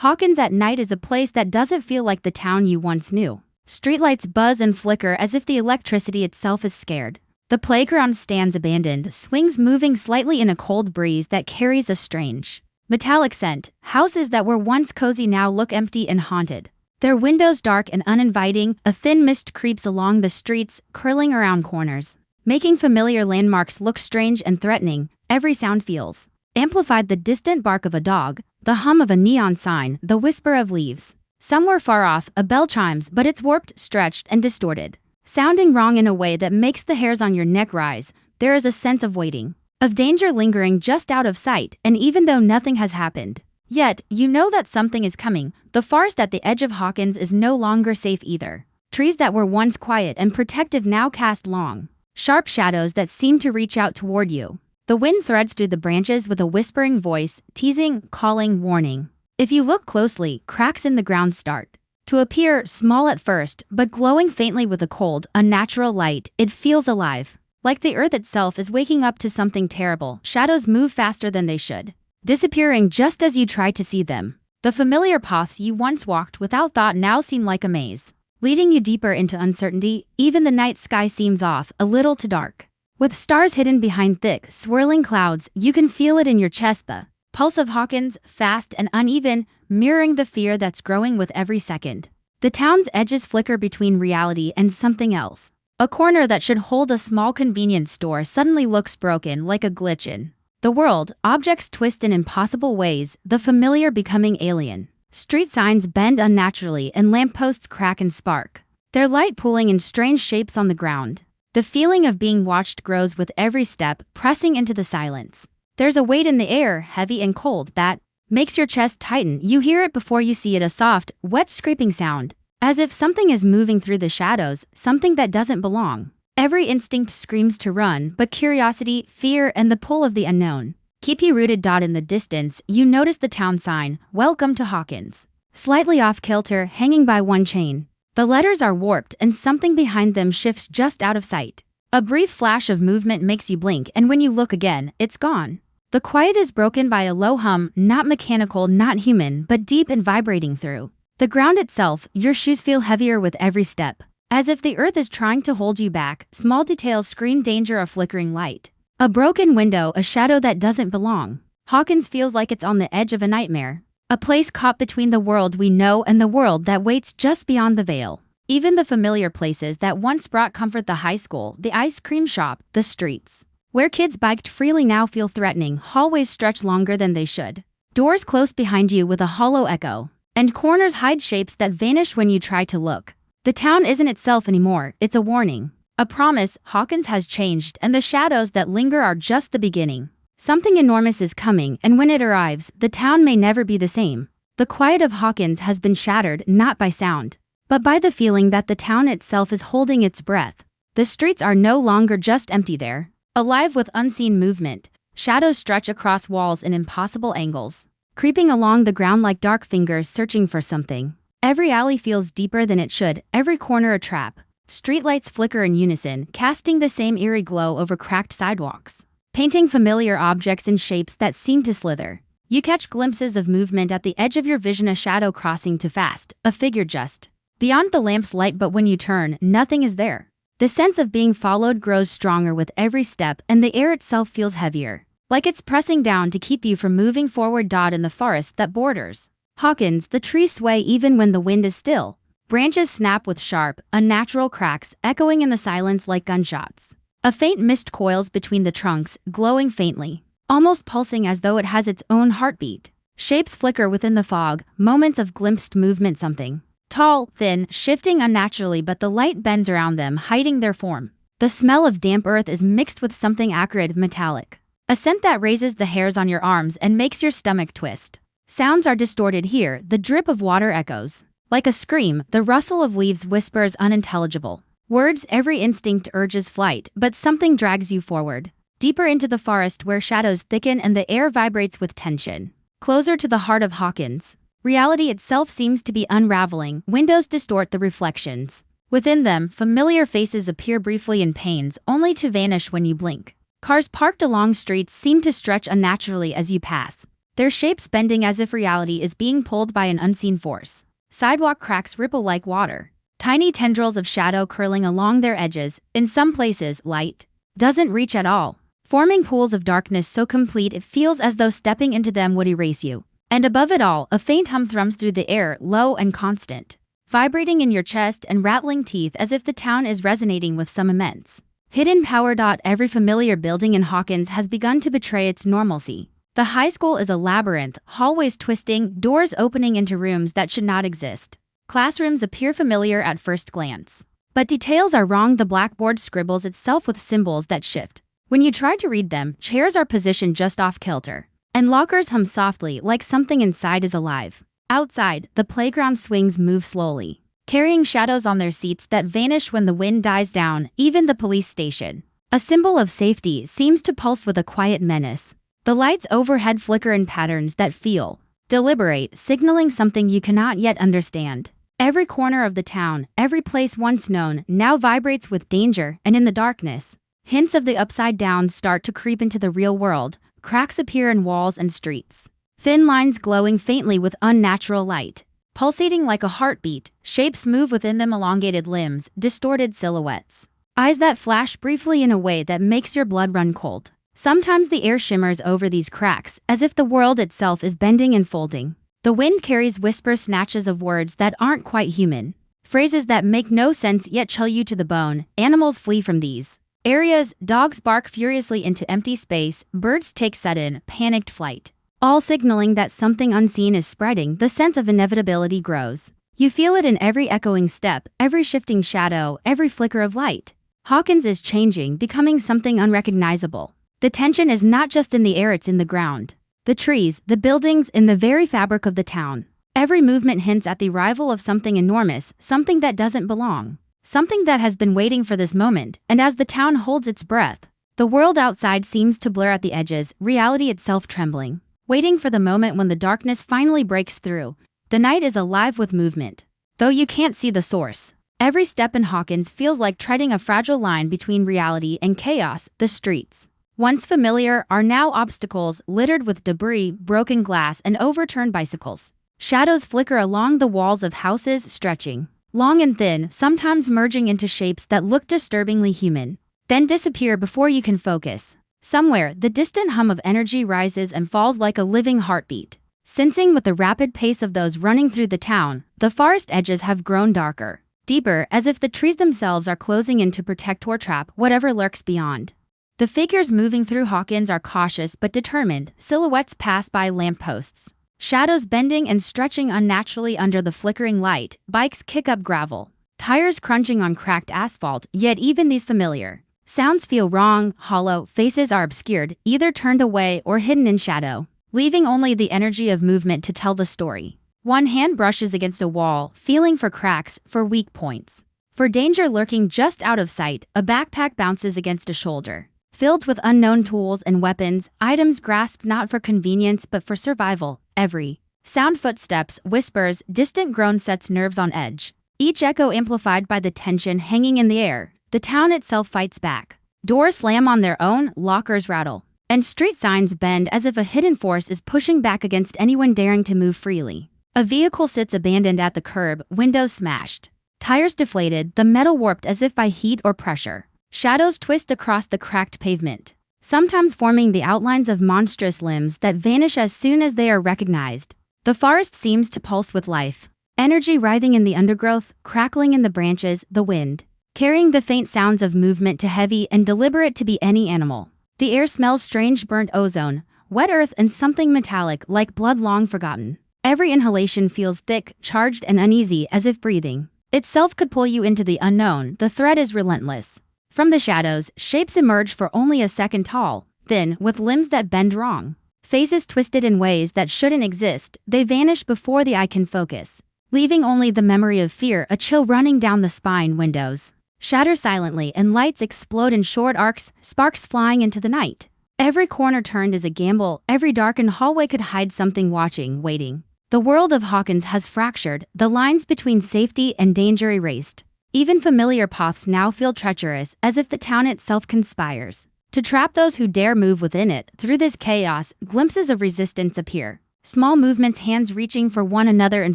Hawkins at night is a place that doesn't feel like the town you once knew. Streetlights buzz and flicker as if the electricity itself is scared. The playground stands abandoned, swings moving slightly in a cold breeze that carries a strange, metallic scent. Houses that were once cozy now look empty and haunted. Their windows dark and uninviting, a thin mist creeps along the streets, curling around corners, making familiar landmarks look strange and threatening. Every sound feels amplified: the distant bark of a dog, the hum of a neon sign, the whisper of leaves. Somewhere far off, a bell chimes, but it's warped, stretched, and distorted, sounding wrong in a way that makes the hairs on your neck rise. There is a sense of waiting, of danger lingering just out of sight, and even though nothing has happened yet, you know that something is coming. The forest at the edge of Hawkins is no longer safe either. Trees that were once quiet and protective now cast long, sharp shadows that seem to reach out toward you. The wind threads through the branches with a whispering voice, teasing, calling, warning. If you look closely, cracks in the ground start to appear, small at first, but glowing faintly with a cold, unnatural light. It feels alive, like the earth itself is waking up to something terrible. Shadows move faster than they should, disappearing just as you try to see them. The familiar paths you once walked without thought now seem like a maze, leading you deeper into uncertainty. Even the night sky seems off, a little too dark, with stars hidden behind thick, swirling clouds. You can feel it in your chest, the pulse of Hawkins, fast and uneven, mirroring the fear that's growing with every second. The town's edges flicker between reality and something else. A corner that should hold a small convenience store suddenly looks broken, like a glitch in the world. Objects twist in impossible ways, the familiar becoming alien. Street signs bend unnaturally and lampposts crack and spark, their light pooling in strange shapes on the ground. The feeling of being watched grows with every step, pressing into the silence. There's a weight in the air, heavy and cold, that makes your chest tighten. You hear it before you see it, a soft, wet scraping sound, as if something is moving through the shadows, something that doesn't belong. Every instinct screams to run, but curiosity, fear, and the pull of the unknown keep you rooted. In the distance, you notice the town sign, "Welcome to Hawkins," slightly off kilter, hanging by one chain. The letters are warped and something behind them shifts just out of sight. A brief flash of movement makes you blink, and when you look again, it's gone. The quiet is broken by a low hum, not mechanical, not human, but deep and vibrating through the ground itself. Your shoes feel heavier with every step, as if the earth is trying to hold you back. Small details scream danger: a flickering light, a broken window, a shadow that doesn't belong. Hawkins feels like it's on the edge of a nightmare, a place caught between the world we know and the world that waits just beyond the veil. Even the familiar places that once brought comfort, the high school, the ice cream shop, the streets where kids biked freely, now feel threatening. Hallways stretch longer than they should, doors close behind you with a hollow echo, and corners hide shapes that vanish when you try to look. The town isn't itself anymore, it's a warning, a promise. Hawkins has changed, and the shadows that linger are just the beginning. Something enormous is coming, and when it arrives, the town may never be the same. The quiet of Hawkins has been shattered, not by sound, but by the feeling that the town itself is holding its breath. The streets are no longer just empty, they're alive with unseen movement. Shadows stretch across walls in impossible angles, creeping along the ground like dark fingers searching for something. Every alley feels deeper than it should, every corner a trap. Streetlights flicker in unison, casting the same eerie glow over cracked sidewalks, painting familiar objects in shapes that seem to slither. You catch glimpses of movement at the edge of your vision, a shadow crossing too fast, a figure just beyond the lamp's light, but when you turn, nothing is there. The sense of being followed grows stronger with every step, and the air itself feels heavier, like it's pressing down to keep you from moving forward. In the forest that borders Hawkins, the trees sway even when the wind is still. Branches snap with sharp, unnatural cracks, echoing in the silence like gunshots. A faint mist coils between the trunks, glowing faintly, almost pulsing as though it has its own heartbeat. Shapes flicker within the fog, moments of glimpsed movement, something tall, thin, shifting unnaturally, but the light bends around them, hiding their form. The smell of damp earth is mixed with something acrid, metallic, a scent that raises the hairs on your arms and makes your stomach twist. Sounds are distorted here, the drip of water echoes like a scream, the rustle of leaves whispers unintelligible words. Every instinct urges flight, but something drags you forward, deeper into the forest where shadows thicken and the air vibrates with tension. Closer to the heart of Hawkins, reality itself seems to be unraveling. Windows distort the reflections. Within them, familiar faces appear briefly in panes, only to vanish when you blink. Cars parked along streets seem to stretch unnaturally as you pass, their shapes bending as if reality is being pulled by an unseen force. Sidewalk cracks ripple like water. Tiny tendrils of shadow curling along their edges. In some places, light doesn't reach at all, forming pools of darkness so complete it feels as though stepping into them would erase you. And above it all, a faint hum thrums through the air, low and constant, vibrating in your chest and rattling teeth as if the town is resonating with some immense hidden power. Every familiar building in Hawkins has begun to betray its normalcy. The high school is a labyrinth, hallways twisting, doors opening into rooms that should not exist. Classrooms appear familiar at first glance, but details are wrong. The blackboard scribbles itself with symbols that shift when you try to read them. Chairs are positioned just off kilter, and lockers hum softly like something inside is alive. Outside, the playground swings move slowly, carrying shadows on their seats that vanish when the wind dies down. Even the police station, a symbol of safety, seems to pulse with a quiet menace. The lights overhead flicker in patterns that feel deliberate, signaling something you cannot yet understand. Every corner of the town, every place once known, now vibrates with danger, and in the darkness, hints of the upside down start to creep into the real world. Cracks appear in walls and streets, thin lines glowing faintly with unnatural light, pulsating like a heartbeat. Shapes move within them, elongated limbs, distorted silhouettes, eyes that flash briefly in a way that makes your blood run cold. Sometimes the air shimmers over these cracks, as if the world itself is bending and folding. The wind carries whisper snatches of words that aren't quite human, phrases that make no sense yet chill you to the bone. Animals flee from these areas, dogs bark furiously into empty space, birds take sudden, panicked flight, all signaling that something unseen is spreading. The sense of inevitability grows. You feel it in every echoing step, every shifting shadow, every flicker of light. Hawkins is changing, becoming something unrecognizable. The tension is not just in the air, it's in the ground, the trees, the buildings, in the very fabric of the town. Every movement hints at the arrival of something enormous, something that doesn't belong, something that has been waiting for this moment. And as the town holds its breath, the world outside seems to blur at the edges, reality itself trembling, waiting for the moment when the darkness finally breaks through. The night is alive with movement, though you can't see the source. Every step in Hawkins feels like treading a fragile line between reality and chaos. The streets, once familiar, are now obstacles littered with debris, broken glass, and overturned bicycles. Shadows flicker along the walls of houses, stretching long and thin, sometimes merging into shapes that look disturbingly human, then disappear before you can focus. Somewhere, the distant hum of energy rises and falls like a living heartbeat. Sensing with the rapid pace of those running through the town, the forest edges have grown darker, deeper, as if the trees themselves are closing in to protect or trap whatever lurks beyond. The figures moving through Hawkins are cautious but determined. Silhouettes pass by lampposts, shadows bending and stretching unnaturally under the flickering light. Bikes kick up gravel, tires crunching on cracked asphalt. Yet even these familiar sounds feel wrong, hollow. Faces are obscured, either turned away or hidden in shadow, leaving only the energy of movement to tell the story. One hand brushes against a wall, feeling for cracks, for weak points, for danger lurking just out of sight. A backpack bounces against a shoulder, filled with unknown tools and weapons, items grasped not for convenience but for survival. Every sound, footsteps, whispers, distant groan sets nerves on edge, each echo amplified by the tension hanging in the air. The town itself fights back. Doors slam on their own, lockers rattle, and street signs bend as if a hidden force is pushing back against anyone daring to move freely. A vehicle sits abandoned at the curb, windows smashed, tires deflated, the metal warped as if by heat or pressure. Shadows twist across the cracked pavement, sometimes forming the outlines of monstrous limbs that vanish as soon as they are recognized. The forest seems to pulse with life, energy writhing in the undergrowth, crackling in the branches, the wind carrying the faint sounds of movement, too heavy and deliberate to be any animal. The air smells strange, burnt ozone, wet earth, and something metallic like blood long forgotten. Every inhalation feels thick, charged, and uneasy, as if breathing itself could pull you into the unknown. The threat is relentless. From the shadows, shapes emerge for only a second, tall, thin, with limbs that bend wrong, faces twisted in ways that shouldn't exist. They vanish before the eye can focus, leaving only the memory of fear, a chill running down the spine. Windows shatter silently and lights explode in short arcs, sparks flying into the night. Every corner turned is a gamble, every darkened hallway could hide something watching, waiting. The world of Hawkins has fractured, the lines between safety and danger erased. Even familiar paths now feel treacherous, as if the town itself conspires to To trap those who dare move within it. Through this chaos, glimpses of resistance appear. Small movements, hands reaching for one another in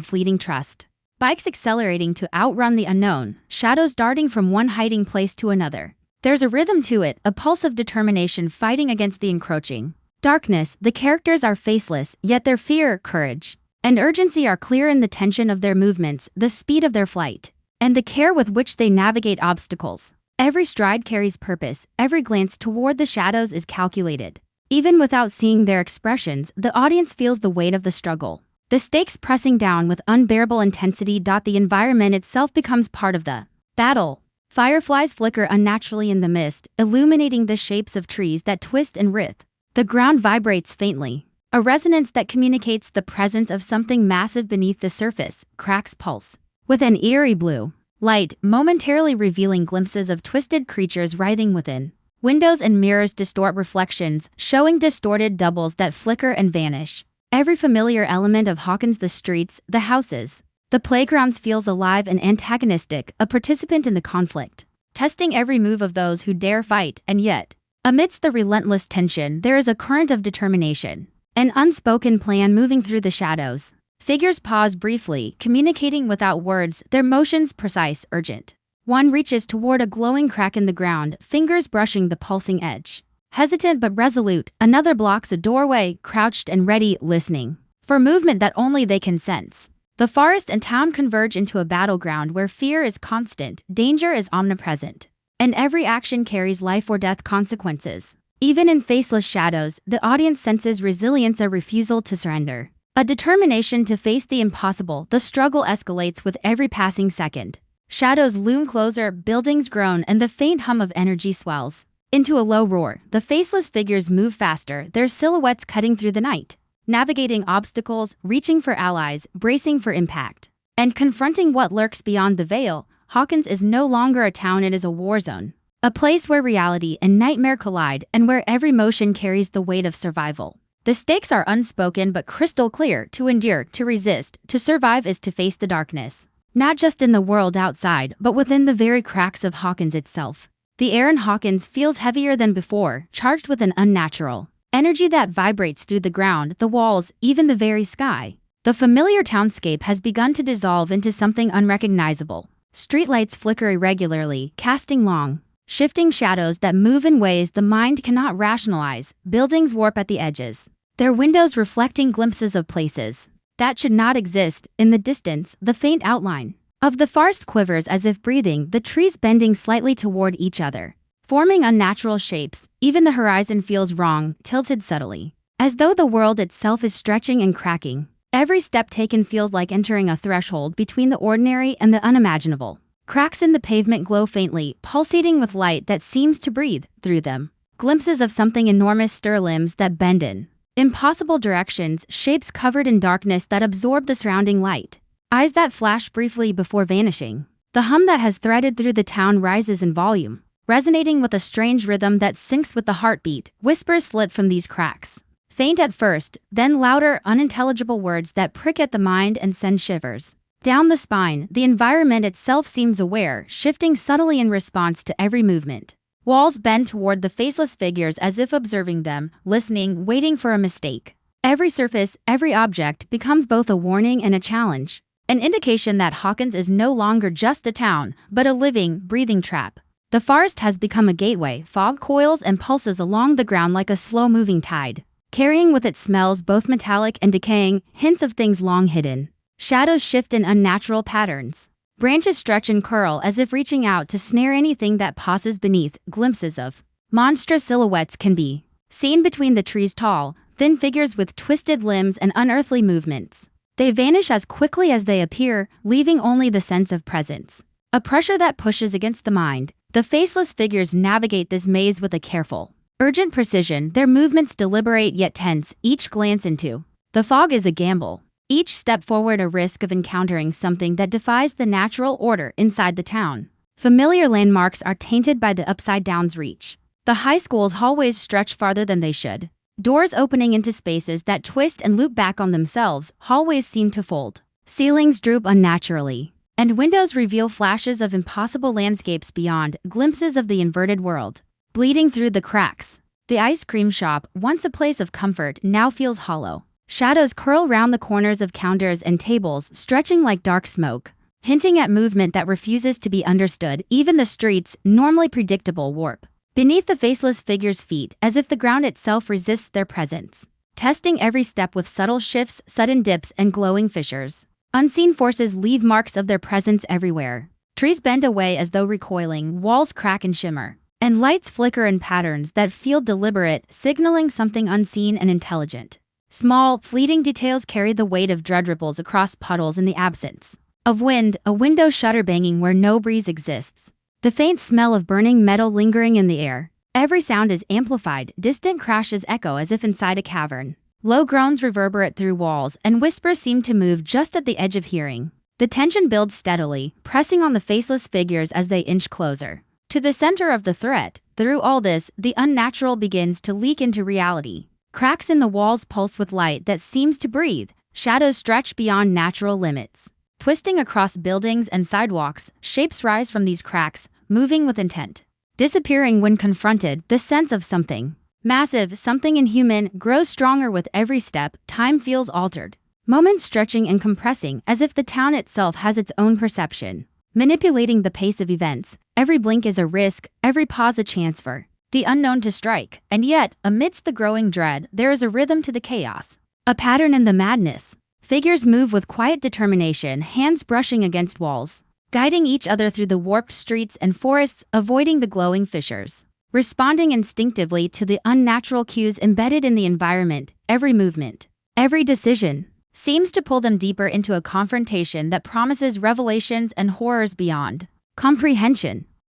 fleeting trust. Bikes accelerating to outrun the unknown, shadows darting from one hiding place to another. There's a rhythm to it, a pulse of determination fighting against the encroaching darkness. The characters are faceless, yet their fear, courage, and urgency are clear in the tension of their movements, the speed of their flight, and the care with which they navigate obstacles. Every stride carries purpose, every glance toward the shadows is calculated. Even without seeing their expressions, the audience feels the weight of the struggle. The stakes pressing down with unbearable intensity. The environment itself becomes part of the battle. Fireflies flicker unnaturally in the mist, illuminating the shapes of trees that twist and writhe. The ground vibrates faintly, a resonance that communicates the presence of something massive beneath the surface. Cracks pulse with an eerie blue light, momentarily revealing glimpses of twisted creatures writhing within. Windows and mirrors distort reflections, showing distorted doubles that flicker and vanish. Every familiar element of Hawkins, the streets, the houses, the playgrounds, feels alive and antagonistic, a participant in the conflict, testing every move of those who dare fight. And yet, amidst the relentless tension, there is a current of determination, an unspoken plan moving through the shadows. Figures pause briefly, communicating without words, their motions precise, urgent. One reaches toward a glowing crack in the ground, fingers brushing the pulsing edge. Hesitant but resolute, another blocks a doorway, crouched and ready, listening for movement that only they can sense. The forest and town converge into a battleground where fear is constant, danger is omnipresent, and every action carries life or death consequences. Even in faceless shadows, the audience senses resilience, a refusal to surrender, a determination to face the impossible. The struggle escalates with every passing second. Shadows loom closer, buildings groan, and the faint hum of energy swells into a low roar. The faceless figures move faster, their silhouettes cutting through the night, navigating obstacles, reaching for allies, bracing for impact, and confronting what lurks beyond the veil. Hawkins is no longer a town, it is a war zone, a place where reality and nightmare collide, and where every motion carries the weight of survival. The stakes are unspoken but crystal clear. To endure, to resist, to survive is to face the darkness, not just in the world outside, but within the very cracks of Hawkins itself. The air in Hawkins feels heavier than before, charged with an unnatural energy that vibrates through the ground, the walls, even the very sky. The familiar townscape has begun to dissolve into something unrecognizable. Streetlights flicker irregularly, casting long, shifting shadows that move in ways the mind cannot rationalize. Buildings warp at the edges, their windows reflecting glimpses of places that should not exist. In the distance, the faint outline of the forest quivers as if breathing, the trees bending slightly toward each other, forming unnatural shapes. Even the horizon feels wrong, tilted subtly, as though the world itself is stretching and cracking. Every step taken feels like entering a threshold between the ordinary and the unimaginable. Cracks in the pavement glow faintly, pulsating with light that seems to breathe through them. Glimpses of something enormous stir, limbs that bend in impossible directions, shapes covered in darkness that absorb the surrounding light, eyes that flash briefly before vanishing. The hum that has threaded through the town rises in volume, resonating with a strange rhythm that syncs with the heartbeat. Whispers slit from these cracks, faint at first, then louder, unintelligible words that prick at the mind and send shivers down the spine. The environment itself seems aware, shifting subtly in response to every movement. Walls bend toward the faceless figures as if observing them, listening, waiting for a mistake. Every surface, every object becomes both a warning and a challenge, an indication that Hawkins is no longer just a town, but a living, breathing trap. The forest has become a gateway. Fog coils and pulses along the ground like a slow-moving tide, carrying with it smells both metallic and decaying, hints of things long hidden. Shadows shift in unnatural patterns. Branches stretch and curl as if reaching out to snare anything that passes beneath. Glimpses of monstrous silhouettes can be seen between the trees, tall, thin figures with twisted limbs and unearthly movements. They vanish as quickly as they appear, leaving only the sense of presence, a pressure that pushes against the mind. The faceless figures navigate this maze with a careful, urgent precision, their movements deliberate yet tense. Each glance into the fog is a gamble, each step forward a risk of encountering something that defies the natural order inside the town. Familiar landmarks are tainted by the upside-down's reach. The high school's hallways stretch farther than they should, doors opening into spaces that twist and loop back on themselves. Hallways seem to fold, ceilings droop unnaturally, and windows reveal flashes of impossible landscapes beyond, glimpses of the inverted world. bleeding through the cracks. The ice cream shop, once a place of comfort, now feels hollow. Shadows curl round the corners of counters and tables, stretching like dark smoke, hinting at movement that refuses to be understood. Even the streets, normally predictable, warp beneath the faceless figure's feet, as if the ground itself resists their presence, testing every step with subtle shifts, sudden dips, and glowing fissures. Unseen forces leave marks of their presence everywhere. Trees bend away as though recoiling, walls crack and shimmer, and lights flicker in patterns that feel deliberate, signaling something unseen and intelligent. Small, fleeting details carry the weight of dread ripples across puddles in the absence of wind, a window shutter banging where no breeze exists, the faint smell of burning metal lingering in the air. Every sound is amplified, distant crashes echo as if inside a cavern. Low groans reverberate through walls, and whispers seem to move just at the edge of hearing. The tension builds steadily, pressing on the faceless figures as they inch closer to the center of the threat. Through all this, the unnatural begins to leak into reality. Cracks in the walls pulse with light that seems to breathe. Shadows stretch beyond natural limits. Twisting across buildings and sidewalks, shapes rise from these cracks, moving with intent. Disappearing when confronted, the sense of something massive, something inhuman, grows stronger with every step. Time feels altered. Moments stretching and compressing as if the town itself has its own perception, manipulating the pace of events. Every blink is a risk, every pause a chance for the unknown to strike. And yet, amidst the growing dread, there is a rhythm to the chaos, a pattern in the madness. Figures move with quiet determination, hands brushing against walls, guiding each other through the warped streets and forests, avoiding the glowing fissures, responding instinctively to the unnatural cues embedded in the environment. Every movement, every decision, seems to pull them deeper into a confrontation that promises revelations and horrors beyond comprehension.